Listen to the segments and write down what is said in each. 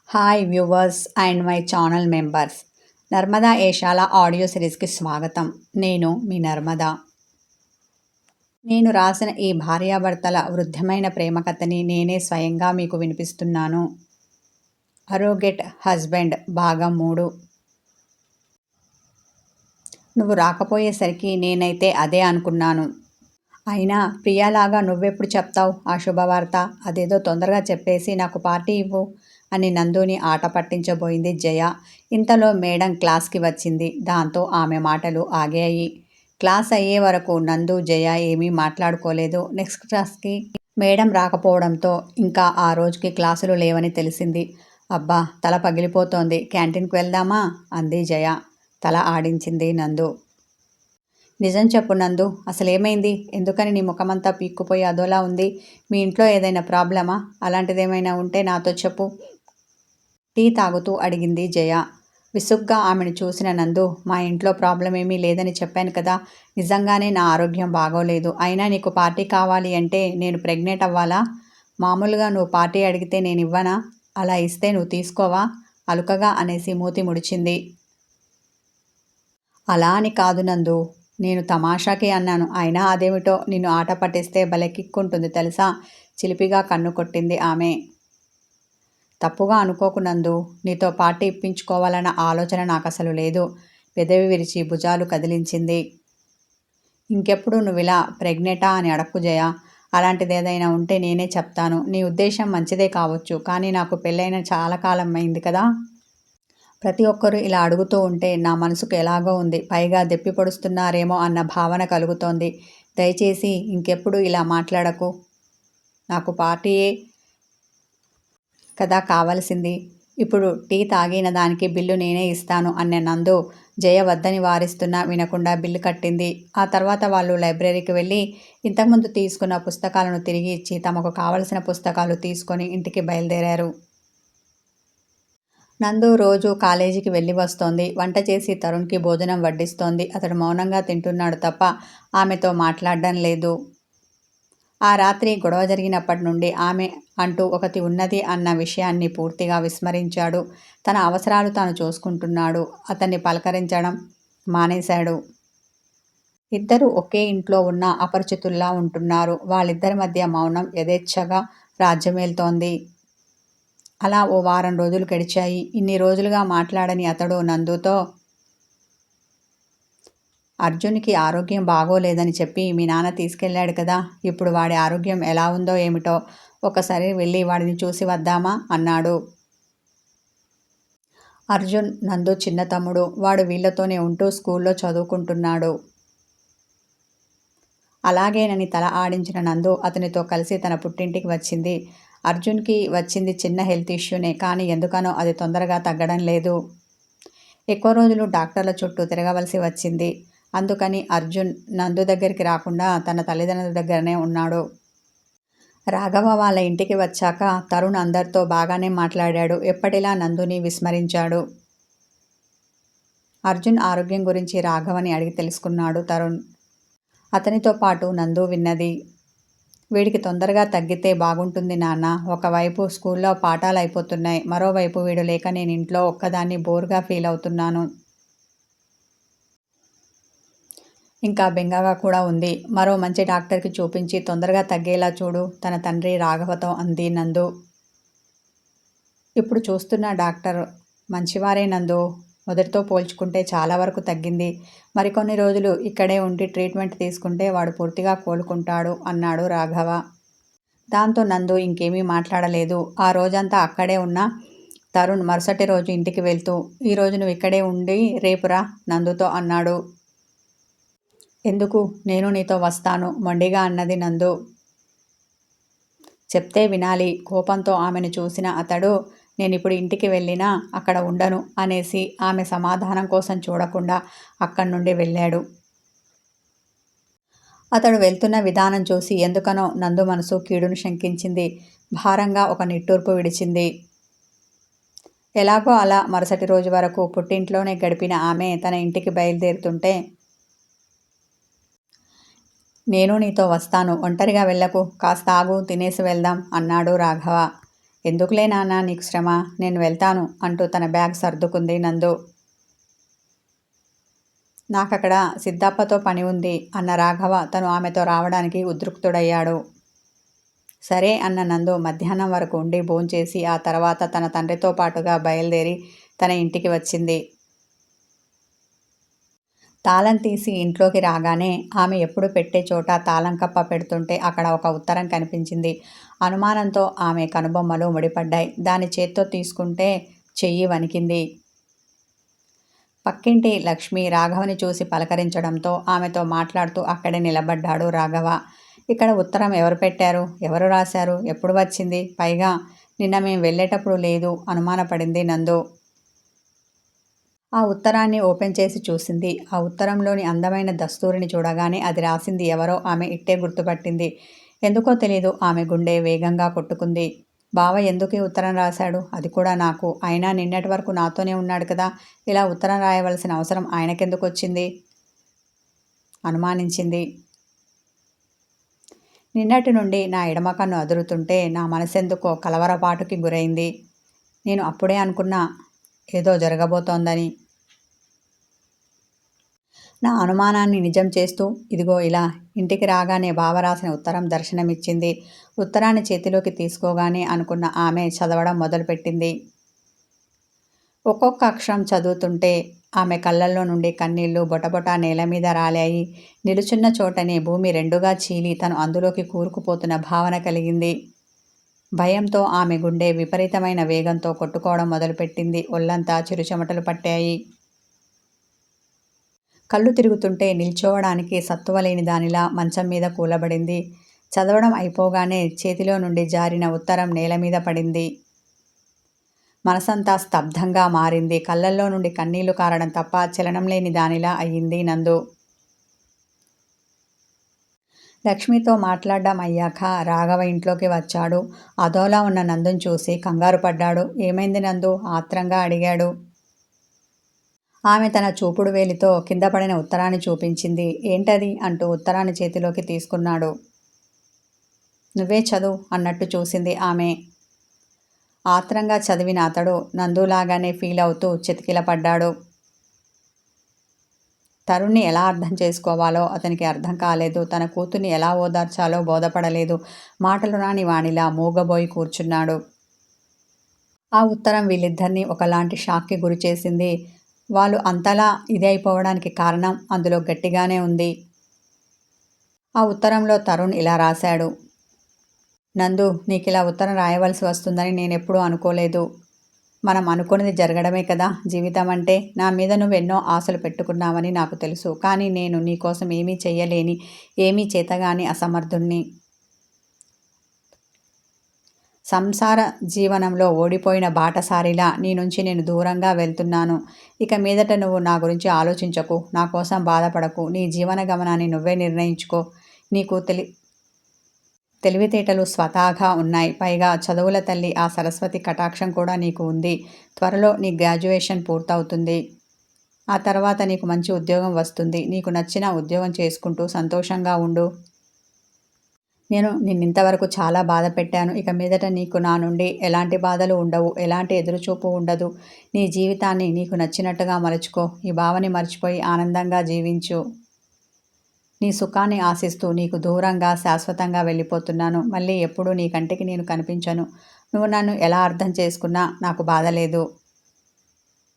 Hi viewers and my channel members. Narmada ఏషాల audio సిరీస్కి స్వాగతం. నేను మీ నర్మదా. నేను రాసిన ఈ భార్యాభర్తల వృద్ధమైన ప్రేమ కథని నేనే స్వయంగా మీకు వినిపిస్తున్నాను. అరోగెట్ హస్బెండ్ భాగం 3. నువ్వు రాకపోయేసరికి నేనైతే అదే అనుకున్నాను. అయినా ప్రియాలాగా నువ్వెప్పుడు చెప్తావు ఆ శుభవార్త? అదేదో తొందరగా చెప్పేసి నాకు పార్టీ ఇవ్వు అని నందుని ఆట పట్టించబోయింది జయ. ఇంతలో మేడం క్లాస్కి వచ్చింది. దాంతో ఆమె మాటలు ఆగాయి. క్లాస్ అయ్యే వరకు నందు జయ ఏమీ మాట్లాడుకోలేదు. నెక్స్ట్ క్లాస్కి మేడం రాకపోవడంతో ఇంకా ఆ రోజుకి క్లాసులు లేవని తెలిసింది. అబ్బా, తల పగిలిపోతోంది, క్యాంటీన్కి వెళ్దామా అంది జయ. తల ఆడించింది నందు. నిజం చెప్పు నందు, అసలేమైంది? ఎందుకని నీ ముఖమంతా పీక్కుపోయి అదోలా ఉంది? మీ ఇంట్లో ఏదైనా ప్రాబ్లమా? అలాంటిదేమైనా ఉంటే నాతో చెప్పు. టీ తాగుతూ అడిగింది జయ. విసుగ్గా ఆమెను చూసిన నందు, మా ఇంట్లో ప్రాబ్లం ఏమీ లేదని చెప్పాను కదా. నిజంగానే నా ఆరోగ్యం బాగోలేదు. అయినా నీకు పార్టీ కావాలి అంటే నేను ప్రెగ్నెంట్ అవ్వాలా? మామూలుగా నువ్వు పార్టీ అడిగితే నేను ఇవ్వనా? అలా ఇస్తే నువ్వు తీసుకోవా? అలుకగా అనేసి మూతి ముడిచింది. అలా అని కాదు నందు, నేను తమాషాకి అన్నాను. అయినా అదేమిటో నిన్ను ఆట పట్టిస్తే భలే కిక్కుంటుంది తెలుసా? చిలిపిగా కన్ను కొట్టింది ఆమె. తప్పుగా అనుకోకు నందు, నీతో పార్టీ ఇప్పించుకోవాలన్న ఆలోచన నాకు అసలు లేదు. పెదవి విరిచి భుజాలు కదిలించింది. ఇంకెప్పుడు నువ్వు ఇలా ప్రెగ్నెంటా అని అడక్కు జయ. అలాంటిదేదైనా ఉంటే నేనే చెప్తాను. నీ ఉద్దేశం మంచిదే కావచ్చు, కానీ నాకు పెళ్ళైన చాలా కాలం అయింది కదా. ప్రతి ఒక్కరూ ఇలా అడుగుతూ ఉంటే నా మనసుకు ఎలాగో ఉంది. పైగా దెప్పి పొడుస్తున్నారేమో అన్న భావన కలుగుతోంది. దయచేసి ఇంకెప్పుడు ఇలా మాట్లాడకు. నాకు పార్టీయే కదా కావలసింది. ఇప్పుడు టీ తాగిన దానికి బిల్లు నేనే ఇస్తాను అన్న నందు జయ వద్దని వారిస్తున్నా వినకుండా బిల్లు కట్టింది. ఆ తర్వాత వాళ్ళు లైబ్రరీకి వెళ్ళి ఇంతకుముందు తీసుకున్న పుస్తకాలను తిరిగి ఇచ్చి తమకు కావలసిన పుస్తకాలు తీసుకొని ఇంటికి బయలుదేరారు. నందు రోజు కాలేజీకి వెళ్ళి వస్తోంది. వంట చేసి తరుణ్కి భోజనం వడ్డిస్తోంది. అతడు మౌనంగా తింటున్నాడు తప్ప ఆమెతో మాట్లాడడం లేదు. ఆ రాత్రి గొడవ జరిగినప్పటి నుండి ఆమె అంటూ ఒకటి ఉన్నది అన్న విషయాన్ని పూర్తిగా విస్మరించాడు. తన అవసరాలు తాను చూసుకుంటున్నాడు. అతన్ని పలకరించడం మానేశాడు. ఇద్దరు ఒకే ఇంట్లో ఉన్న అపరిచితుల్లా ఉంటున్నారు. వాళ్ళిద్దరి మధ్య మౌనం యథేచ్ఛగా రాజ్యమేలుతోంది. అలా ఓ వారం రోజులు గడిచాయి. ఇన్ని రోజులుగా మాట్లాడని అతడు నందుతో, అర్జున్కి ఆరోగ్యం బాగోలేదని చెప్పి మీ నాన్న తీసుకెళ్ళాడు కదా. ఇప్పుడు వాడి ఆరోగ్యం ఎలా ఉందో ఏమిటో, ఒకసారి వెళ్ళి వాడిని చూసి వద్దామా అన్నాడు. అర్జున్ నందు చిన్న తమ్ముడు. వాడు వీళ్ళతోనే ఉంటూ స్కూల్లో చదువుకుంటున్నాడు. అలాగేనని తల ఆడించిన నందు అతనితో కలిసి తన పుట్టింటికి వచ్చింది. అర్జున్కి వచ్చింది చిన్న హెల్త్ ఇష్యూనే, కానీ ఎందుకనో అది తొందరగా తగ్గడం లేదు. ఎక్కువ రోజులు డాక్టర్ల చుట్టూ తిరగవలసి వచ్చింది. అందుకని అర్జున్ నందు దగ్గరికి రాకుండా తన తల్లిదండ్రుల దగ్గరనే ఉన్నాడు. రాఘవ వాళ్ళ ఇంటికి వచ్చాక తరుణ్ అందరితో బాగానే మాట్లాడాడు. ఎప్పటిలా నందుని విస్మరించాడు. అర్జున్ ఆరోగ్యం గురించి రాఘవని అడిగి తెలుసుకున్నాడు తరుణ్. అతనితో పాటు నందు విన్నది. వీడికి తొందరగా తగ్గితే బాగుంటుంది నాన్న. ఒకవైపు స్కూల్లో పాఠాలు అయిపోతున్నాయి, మరోవైపు వీడు లేక నేను ఇంట్లో ఒక్కదాన్ని బోర్గా ఫీల్ అవుతున్నాను. ఇంకా బెంగగా కూడా ఉంది. మరో మంచి డాక్టర్కి చూపించి తొందరగా తగ్గేలా చూడు తన తండ్రి రాఘవతో అంది నందు. ఇప్పుడు చూస్తున్న డాక్టర్ మంచివారే నందు. మొదటితో పోల్చుకుంటే చాలా వరకు తగ్గింది. మరికొన్ని రోజులు ఇక్కడే ఉండి ట్రీట్మెంట్ తీసుకుంటే వాడు పూర్తిగా కోలుకుంటాడు అన్నాడు రాఘవ. దాంతో నందు ఇంకేమీ మాట్లాడలేదు. ఆ రోజంతా అక్కడే ఉన్న తరుణ్ మరుసటి రోజు ఇంటికి వెళ్తూ, ఈరోజు నువ్వు ఇక్కడే ఉండి రేపురా నందుతో అన్నాడు. ఎందుకు? నేను నీతో వస్తాను మొండిగా అన్నది నందు. చెప్తే వినాలి. కోపంతో ఆమెను చూసిన అతడు, నేనిప్పుడు ఇంటికి వెళ్ళినా అక్కడ ఉండను అనేసి ఆమె సమాధానం కోసం చూడకుండా అక్కడి నుండి వెళ్ళాడు. అతడు వెళ్తున్న విధానం చూసి ఎందుకనో నందు మనసు కీడును శంకించింది. భారంగా ఒక నిట్టూర్పు విడిచింది. ఎలాగో అలా మరుసటి రోజు వరకు పుట్టింట్లోనే గడిపిన ఆమె తన ఇంటికి బయలుదేరుతుంటే, నేను నీతో వస్తాను, ఒంటరిగా వెళ్ళకు, కాస్త ఆగు, తినేసి వెళ్దాం అన్నాడు రాఘవ. ఎందుకులే నాన్న నీకు శ్రమ, నేను వెళ్తాను అంటూ తన బ్యాగ్ సర్దుకుంది నందు. నాకక్కడ సిద్ధప్పతో పని ఉంది అన్న రాఘవ తను ఆమెతో రావడానికి ఉద్రిక్తుడయ్యాడు. సరే అన్న నందు మధ్యాహ్నం వరకు ఉండి భోంచేసి ఆ తర్వాత తన తండ్రితో పాటుగా బయలుదేరి తన ఇంటికి వచ్చింది. తాళం తీసి ఇంట్లోకి రాగానే ఆమె ఎప్పుడు పెట్టే చోట తాళం కప్ప పెడుతుంటే అక్కడ ఒక ఉత్తరం కనిపించింది. అనుమానంతో ఆమె కనుబొమ్మలు ముడిపడ్డాయి. దాని చేత్తో తీసుకుంటే చెయ్యి వణికింది. పక్కింటి లక్ష్మి రాఘవని చూసి పలకరించడంతో ఆమెతో మాట్లాడుతూ అక్కడే నిలబడ్డాడు రాఘవ. ఇక్కడ ఉత్తరం ఎవరు పెట్టారు, ఎవరు రాశారు, ఎప్పుడు వచ్చింది, పైగా నిన్న మేం వెళ్ళేటప్పుడు లేదు అనుమానపడింది నందు. ఆ ఉత్తరాన్ని ఓపెన్ చేసి చూసింది. ఆ ఉత్తరంలోని అందమైన దస్తూరిని చూడగానే అది రాసింది ఎవరో ఆమె ఇట్టే గుర్తుపట్టింది. ఎందుకో తెలీదు ఆమె గుండె వేగంగా కొట్టుకుంది. బావ ఎందుకు ఈ ఉత్తరం రాశాడు, అది కూడా నాకు, అయినా నిన్నటి వరకు నాతోనే ఉన్నాడు కదా, ఇలా ఉత్తరం రాయవలసిన అవసరం ఆయనకెందుకు వచ్చింది అనుమానించింది. నిన్నటి నుండి నా ఎడమ కన్ను అదురుతుంటే నా మనసెందుకో కలవరపాటుకి గురైంది. నేను అప్పుడే అనుకున్నా ఏదో జరగబోతోందని. నా అనుమానాన్ని నిజం చేస్తూ ఇదిగో ఇలా ఇంటికి రాగానే బావ రాసిన ఉత్తరం దర్శనమిచ్చింది. ఉత్తరాన్ని చేతిలోకి తీసుకోగానే అనుకున్న ఆమె చదవడం మొదలుపెట్టింది. ఒక్కొక్క అక్షరం చదువుతుంటే ఆమె కళ్ళల్లో నుండి కన్నీళ్లు బొటబొట నేల మీద రాలాయి. నిలుచున్న చోటనే భూమి రెండుగా చీలి తను అందులోకి కూరుకుపోతున్న భావన కలిగింది. భయంతో ఆమె గుండె విపరీతమైన వేగంతో కొట్టుకోవడం మొదలుపెట్టింది. ఒళ్ళంతా చిరుచెమటలు పట్టాయి. కళ్ళు తిరుగుతుంటే నిల్చోవడానికి సత్తువలేని దానిలా మంచం మీద కూలబడింది. చదవడం అయిపోగానే చేతిలో నుండి జారిన ఉత్తరం నేల మీద పడింది. మనసంతా స్తబ్దంగా మారింది. కళ్ళల్లో నుండి కన్నీళ్లు కారడం తప్ప చలనం లేని దానిలా అయ్యింది నందు. లక్ష్మితో మాట్లాడడం అయ్యాక రాఘవ ఇంట్లోకి వచ్చాడు. అదోలా ఉన్న నందుని చూసి కంగారు పడ్డాడు. ఏమైంది నందు, ఆత్రంగా అడిగాడు. ఆమె తన చూపుడు వేలితో కింద పడిన ఉత్తరాన్ని చూపించింది. ఏంటది అంటూ ఉత్తరాన్ని చేతిలోకి తీసుకున్నాడు. నువ్వే చదువు అన్నట్టు చూసింది ఆమె. ఆత్రంగా చదివిన అతడు నందులాగానే ఫీల్ అవుతూ చతికిలపడ్డాడు. తరుణ్ణి ఎలా అర్థం చేసుకోవాలో అతనికి అర్థం కాలేదు. తన కూతుర్ని ఎలా ఓదార్చాలో బోధపడలేదు. మాటలు రాని వాణిలా మూగబోయి కూర్చున్నాడు. ఆ ఉత్తరం వీళ్ళిద్దరినీ ఒకలాంటి షాక్కి గురిచేసింది. వాళ్ళు అంతలా ఇదైపోవడానికి కారణం అందులో గట్టిగానే ఉంది. ఆ ఉత్తరంలో తరుణ్ ఇలా రాశాడు. నందు, నీకిలా ఉత్తరం రాయవలసి వస్తుందని నేనెప్పుడూ అనుకోలేదు. మనం అనుకున్నది జరగడమే కదా జీవితం అంటే. నా మీద నువ్వెన్నో ఆశలు పెట్టుకున్నావని నాకు తెలుసు. కానీ నేను నీకోసం ఏమీ చెయ్యలేని, ఏమీ చేతగాని అసమర్థుణ్ణి. సంసార జీవనంలో ఓడిపోయిన బాటసారిలా నీ నుంచి నేను దూరంగా వెళ్తున్నాను. ఇక మీదట నువ్వు నా గురించి ఆలోచించకు, నా కోసం బాధపడకు. నీ జీవన గమనాన్ని నువ్వే నిర్ణయించుకో. నీకు తెలివితేటలు స్వతహాగా ఉన్నాయి. పైగా చదువుల తల్లి ఆ సరస్వతి కటాక్షం కూడా నీకు ఉంది. త్వరలో నీ గ్రాడ్యుయేషన్ పూర్తవుతుంది. ఆ తర్వాత నీకు మంచి ఉద్యోగం వస్తుంది. నీకు నచ్చిన ఉద్యోగం చేసుకుంటూ సంతోషంగా ఉండు. నేను నిన్నింతవరకు చాలా బాధ పెట్టాను. ఇక మీదట నీకు నా నుండి ఎలాంటి బాధలు ఉండవు, ఎలాంటి ఎదురుచూపు ఉండదు. నీ జీవితాన్ని నీకు నచ్చినట్టుగా మలుచుకో. ఈ భావని మర్చిపోయి ఆనందంగా జీవించు. నీ సుఖాన్ని ఆశిస్తూ నీకు దూరంగా శాశ్వతంగా వెళ్ళిపోతున్నాను. మళ్ళీ ఎప్పుడూ నీ కంటికి నేను కనిపించను. నువ్వు నన్ను ఎలా అర్థం చేసుకున్నా నాకు బాధ లేదు.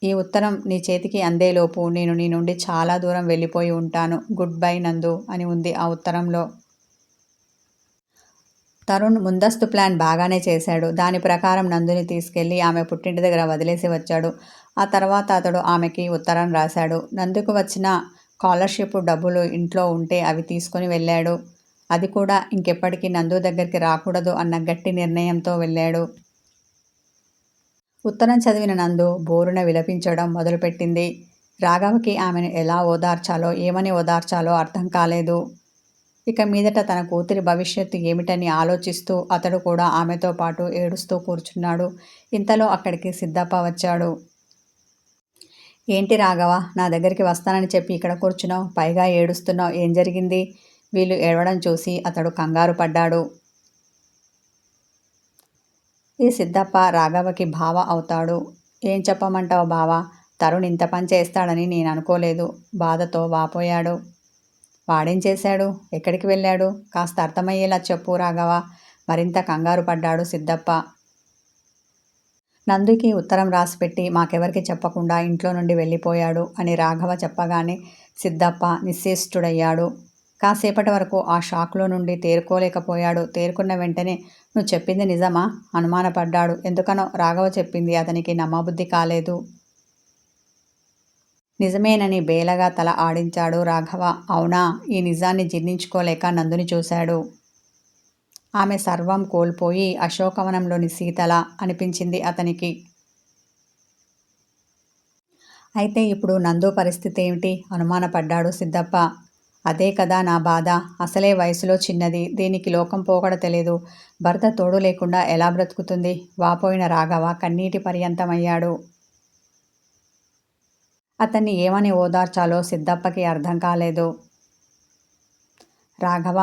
ఈ ఉత్తరం నీ చేతికి అందేలోపు నేను నీ నుండి చాలా దూరం వెళ్ళిపోయి ఉంటాను. గుడ్ బై నందు అని ఉంది ఆ ఉత్తరంలో. తరుణ్ ముందస్తు ప్లాన్ బాగానే చేశాడు. దాని ప్రకారం నందుని తీసుకెళ్లి ఆమె పుట్టింటి దగ్గర వదిలేసి వచ్చాడు. ఆ తర్వాత అతడు ఆమెకి ఉత్తరం రాశాడు. నందుకు వచ్చిన స్కాలర్షిప్ డబ్బులు ఇంట్లో ఉంటే అవి తీసుకుని వెళ్ళాడు. అది కూడా ఇంకెప్పటికీ నందు దగ్గరికి రాకూడదు అన్న గట్టి నిర్ణయంతో వెళ్ళాడు. ఉత్తరం చదివిన నందు బోరున విలపించడం మొదలుపెట్టింది. రాఘవకి ఆమెను ఎలా ఓదార్చాలో, ఏమని ఓదార్చాలో అర్థం కాలేదు. ఇక మీదట తన కూతురి భవిష్యత్తు ఏమిటని ఆలోచిస్తూ అతడు కూడా ఆమెతో పాటు ఏడుస్తూ కూర్చున్నాడు. ఇంతలో అక్కడికి సిద్ధప్ప వచ్చాడు. ఏంటి రాఘవ, నా దగ్గరికి వస్తానని చెప్పి ఇక్కడ కూర్చున్నావు, పైగా ఏడుస్తున్నావు, ఏం జరిగింది? వీళ్ళు ఏడవడం చూసి అతడు కంగారు పడ్డాడు. ఈ సిద్ధప్ప రాఘవకి బావ అవుతాడు. ఏం చెప్పమంటావు బావ, తరుణ్ ఇంత పని చేస్తాడని నేను అనుకోలేదు. బాధతో వాపోయాడు. వాడేం చేశాడు, ఎక్కడికి వెళ్ళాడు, కాస్త అర్థమయ్యేలా చెప్పు రాఘవ, మరింత కంగారు పడ్డాడు సిద్ధప్ప. నందుకి ఉత్తరం రాసిపెట్టి మాకెవరికి చెప్పకుండా ఇంట్లో నుండి వెళ్ళిపోయాడు అని రాఘవ చెప్పగానే సిద్ధప్ప నిశ్చేష్టుడయ్యాడు. కాసేపటి వరకు ఆ షాక్లో నుండి తేరుకోలేకపోయాడు. తేరుకున్న వెంటనే నువ్వు చెప్పింది నిజమా అనుమానపడ్డాడు. ఎందుకనో రాఘవ చెప్పింది అతనికి నమ్మబుద్ధి కాలేదు. నిజమేనని బేలగా తల ఆడించాడు రాఘవ. అవునా? ఈ నిజాన్ని జీర్ణించుకోలేక నందుని చూశాడు. ఆమె సర్వం కోల్పోయి అశోకవనంలోని సీతలా అనిపించింది అతనికి. అయితే ఇప్పుడు నందు పరిస్థితి ఏమిటి అనుమానపడ్డాడు సిద్ధప్ప. అదే కదా నా బాధ. అసలే వయసులో చిన్నది, దీనికి లోకం పోకడ తెలియదు. భర్త తోడు లేకుండా ఎలా బ్రతుకుతుంది? వాపోయిన రాఘవ కన్నీటి పర్యంతమయ్యాడు. అతన్ని ఏమని ఓదార్చాలో సిద్ధప్పకి అర్థం కాలేదు. రాఘవ,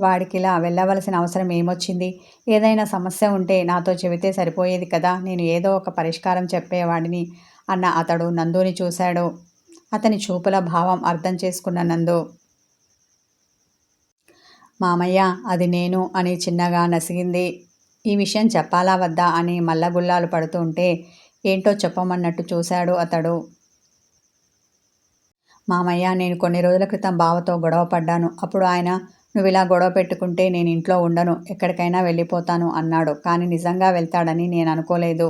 వాడికిలా వెళ్ళవలసిన అవసరం ఏమొచ్చింది? ఏదైనా సమస్య ఉంటే నాతో చెబితే సరిపోయేది కదా, నేను ఏదో ఒక పరిష్కారం చెప్పేవాడిని అన్న అతడు నందుని చూశాడు. అతని చూపుల భావం అర్థం చేసుకున్న నందు, మామయ్య అది నేను అని చిన్నగా నసిగింది. ఈ విషయం చెప్పాలా వద్దా అని మల్లగుల్లాలు పడుతూ ఉంటే ఏంటో చెప్పమన్నట్టు చూశాడు అతడు. మామయ్య, నేను కొన్ని రోజుల క్రితం బావతో గొడవ పడ్డాను. అప్పుడు ఆయన నువ్వు ఇలా గొడవ పెట్టుకుంటే నేను ఇంట్లో ఉండను, ఎక్కడికైనా వెళ్ళిపోతాను అన్నాడు. కానీ నిజంగా వెళ్తాడని నేను అనుకోలేదు.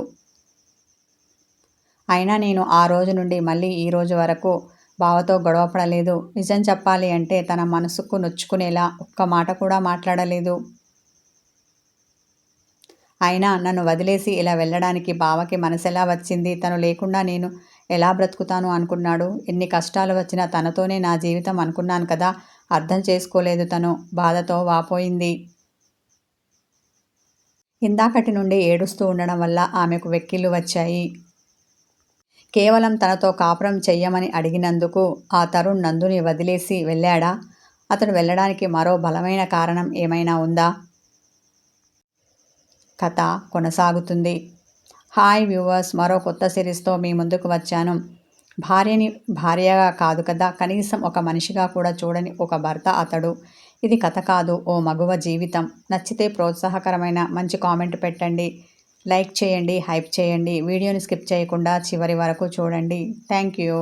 అయినా నేను ఆ రోజు నుండి మళ్ళీ ఈ రోజు వరకు బావతో గొడవ పడలేదు. నిజం చెప్పాలి అంటే తన మనసుకు నొచ్చుకునేలా ఒక్క మాట కూడా మాట్లాడలేదు. అయినా నన్ను వదిలేసి ఇలా వెళ్ళడానికి బావకి మనసెలా వచ్చింది? తను లేకుండా నేను ఎలా బ్రతుకుతాను అనుకున్నాడు. ఎన్ని కష్టాలు వచ్చినా తనతోనే నా జీవితం అనుకున్నాను కదా. అర్థం చేసుకోలేదు తను. బాధతో వాపోయింది. ఇందాకటి నుండి ఏడుస్తూ ఉండడం వల్ల ఆమెకు వెక్కిళ్ళు వచ్చాయి. కేవలం తనతో కాపురం చెయ్యమని అడిగినందుకు ఆ తరుణ్ నందుని వదిలేసి వెళ్ళాడా? అతడు వెళ్ళడానికి మరో బలమైన కారణం ఏమైనా ఉందా? కథ కొనసాగుతుంది. హాయ్ వ్యూవర్స్, మరో కొత్త సిరీస్తో మీ ముందుకు వచ్చాను. భార్యని భార్యగా కాదు కదా, కనీసం ఒక మనిషిగా కూడా చూడని ఒక భర్త అతడు. ఇది కథ కాదు, ఓ మగువ జీవితం. నచ్చితే ప్రోత్సాహకరమైన మంచి కామెంట్ పెట్టండి, లైక్ చేయండి, హైప్ చేయండి. వీడియోని స్కిప్ చేయకుండా చివరి వరకు చూడండి. Thank you.